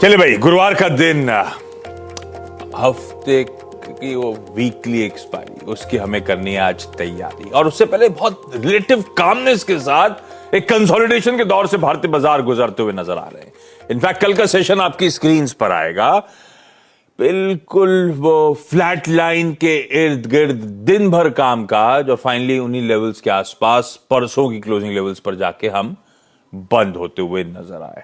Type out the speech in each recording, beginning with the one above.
चलिए भाई, गुरुवार का दिन, हफ्ते की वो वीकली एक्सपायरी, उसकी हमें करनी है आज तैयारी। और उससे पहले बहुत रिलेटिव कामनेस के साथ एक कंसोलिडेशन के दौर से भारतीय बाजार गुजरते हुए नजर आ रहे हैं। इनफैक्ट कल का सेशन आपकी स्क्रीन पर आएगा, बिल्कुल वो फ्लैट लाइन के इर्द गिर्द दिन भर कामकाज, और फाइनली उन्हीं लेवल्स के आसपास परसों की क्लोजिंग लेवल्स पर जाके हम बंद होते हुए नजर आए।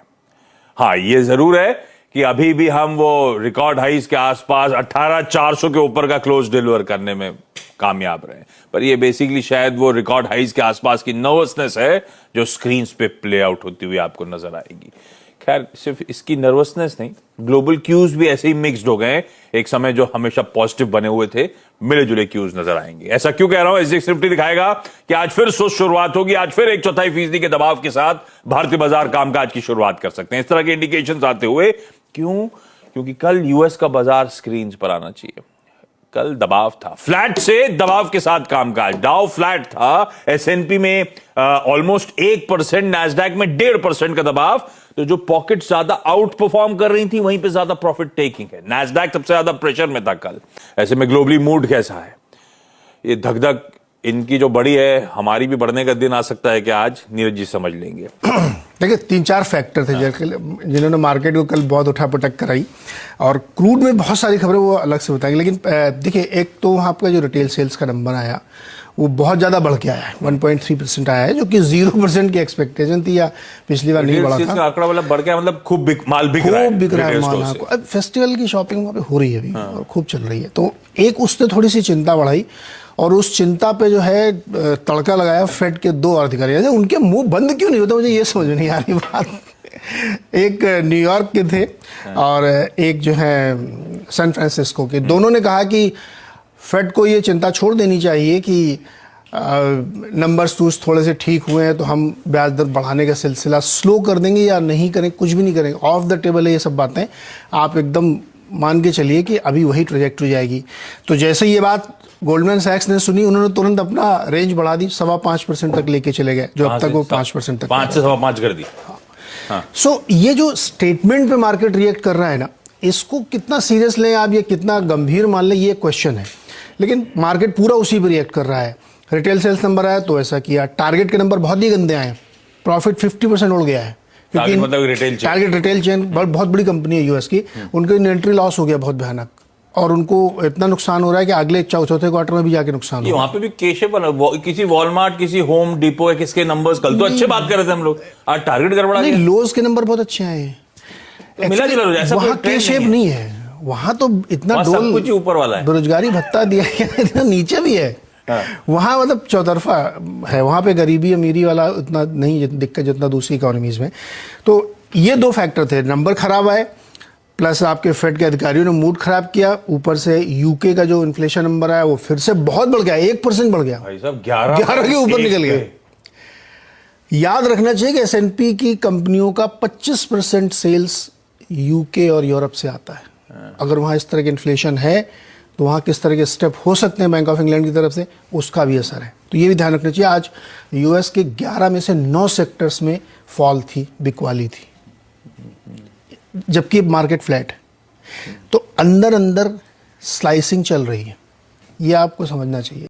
हाँ, ये जरूर है कि अभी भी हम वो रिकॉर्ड हाइज के आसपास 18,400 के ऊपर का क्लोज डिलीवर करने में कामयाब रहे, पर ये बेसिकली शायद वो रिकॉर्ड हाइज के आसपास की नर्वसनेस है जो स्क्रीन पे प्ले आउट होती हुई आपको नजर आएगी। खैर, सिर्फ इसकी नर्वसनेस नहीं, ग्लोबल क्यूज भी ऐसे ही मिक्स्ड हो गए। एक समय जो हमेशा पॉजिटिव बने हुए थे, मिले जुले क्यूज नजर आएंगे। ऐसा क्यों कह रहा हूं? एसजीएक्स निफ्टी दिखाएगा कि आज फिर सुस्त शुरुआत होगी, आज फिर 1/4% के दबाव के साथ भारतीय बाजार कामकाज की शुरुआत कर सकते हैं। इस तरह के इंडिकेशंस आते हुए क्यों? क्योंकि कल यूएस का बाजार स्क्रीन पर आना चाहिए। कल दबाव था, फ्लैट से दबाव के साथ कामकाज। डाउ फ्लैट था, एसएनपी में ऑलमोस्ट 1%, नैस्डैक में 1.5% का दबाव। तो जो पॉकेट ज्यादा आउट परफॉर्म कर रही थी, वहीं पे ज्यादा प्रॉफिट टेकिंग है। नैस्डैक सबसे ज्यादा प्रेशर में था कल। ऐसे में ग्लोबली मूड कैसा है? ये धक-धक इनकी जो बड़ी है, हमारी भी बढ़ने का दिन आ सकता है कि आज? नीरज जी समझ लेंगे। देखिए, 3-4 फैक्टर थे जिन्होंने मार्केट को कल बहुत उठापटक कराई, और क्रूड में बहुत सारी खबरें वो अलग से बताएंगे। लेकिन देखिए, एक तो वहाँ आपका जो रिटेल सेल्स का नंबर आया वो बहुत ज़्यादा बढ़ के आया है, 1.3% आया है, जो कि 0% की एक्सपेक्टेशन थी, या पिछली बार नहीं बढ़ा था। आंकड़ा मतलब बढ़ गया, मतलब खूब माल बिक रहा है माल। अब फेस्टिवल की शॉपिंग वहाँ पे हो रही है अभी, और खूब चल रही है, तो एक उसने थोड़ी सी चिंता बढ़ाई, और उस चिंता पे जो है तड़का लगाया फेड के 2 अधिकारी। उनके मुंह बंद क्यों नहीं होता, मुझे ये समझ नहीं आ रही बात। एक न्यूयॉर्क के थे और एक जो है सैन फ्रांसिस्को के। दोनों ने कहा कि फेड को ये चिंता छोड़ देनी चाहिए कि नंबर्स थोड़े से ठीक हुए हैं तो हम ब्याज दर बढ़ाने का सिलसिला स्लो कर देंगे या नहीं करें, कुछ भी नहीं करेंगे। ऑफ द टेबल है ये सब बातें, आप एकदम मान के चलिए कि अभी वही ट्रैजेक्टरी जाएगी। तो जैसे ये बात गोल्डमैन सैक्स ने सुनी, उन्होंने तुरंत अपना रेंज बढ़ा दी, 5.25% तक लेके चले गए, जो अब तक वो 5% तक, 5 से 5.25 कर दी। सो ये जो स्टेटमेंट पे मार्केट रिएक्ट कर रहा है ना, इसको कितना सीरियस लें आप, ये कितना गंभीर मान लें, ये क्वेश्चन है। लेकिन मार्केट पूरा उसी पर रिएक्ट कर रहा है। रिटेल सेल्स नंबर आया तो ऐसा किया, टारगेट के नंबर बहुत ही गंदे आए, प्रॉफिट 50% उड़ गया है, क्योंकि टारगेट रिटेल चेन बहुत बड़ी कंपनी है यूएस की, उनका इन्वेंट्री लॉस हो गया बहुत भयानक, और उनको इतना नुकसान हो रहा है कि अगले चौथे क्वार्टर में भी जाके नुकसान हो। वहां पे भी केशव, किसी वॉलमार्ट, किसी होम डिपो है, किसके नंबर्स कल तो अच्छे बात कर रहे थे हम लोग, आज टारगेट गड़बड़ा गया। लोज के नंबर बहुत अच्छे आए हैं, मिला जुला ऐसा वहां के शेप नहीं है, वहां तो इतना सब कुछ ऊपर वाला है, बेरोजगारी भत्ता दिया गया, इतना नीचे भी है। वहां मतलब चौतरफा है, वहां पे गरीबी अमीरी वाला उतना नहीं दिक्कत जितना दूसरी इकोनॉमीज में। तो ये 2 फैक्टर थे, नंबर खराब आए, प्लस आपके फेड के अधिकारियों ने मूड खराब किया, ऊपर से यूके का जो इन्फ्लेशन नंबर आया वो फिर से बहुत बढ़ गया, 1% बढ़ गया, भाई साहब 11 के ऊपर निकल गया। याद रखना चाहिए कि एसएनपी की कंपनियों का 25% सेल्स यूके और यूरोप से आता है। अगर वहाँ इस तरह के इन्फ्लेशन है तो वहाँ किस तरह के स्टेप हो सकते हैं बैंक ऑफ इंग्लैंड की तरफ से, उसका भी असर है। तो ये भी ध्यान रखना चाहिए। आज यूएस के 11 में से 9 सेक्टर्स में फॉल थी, बिकवाली थी, जबकि मार्केट फ्लैट है। तो अंदर अंदर स्लाइसिंग चल रही है, ये आपको समझना चाहिए।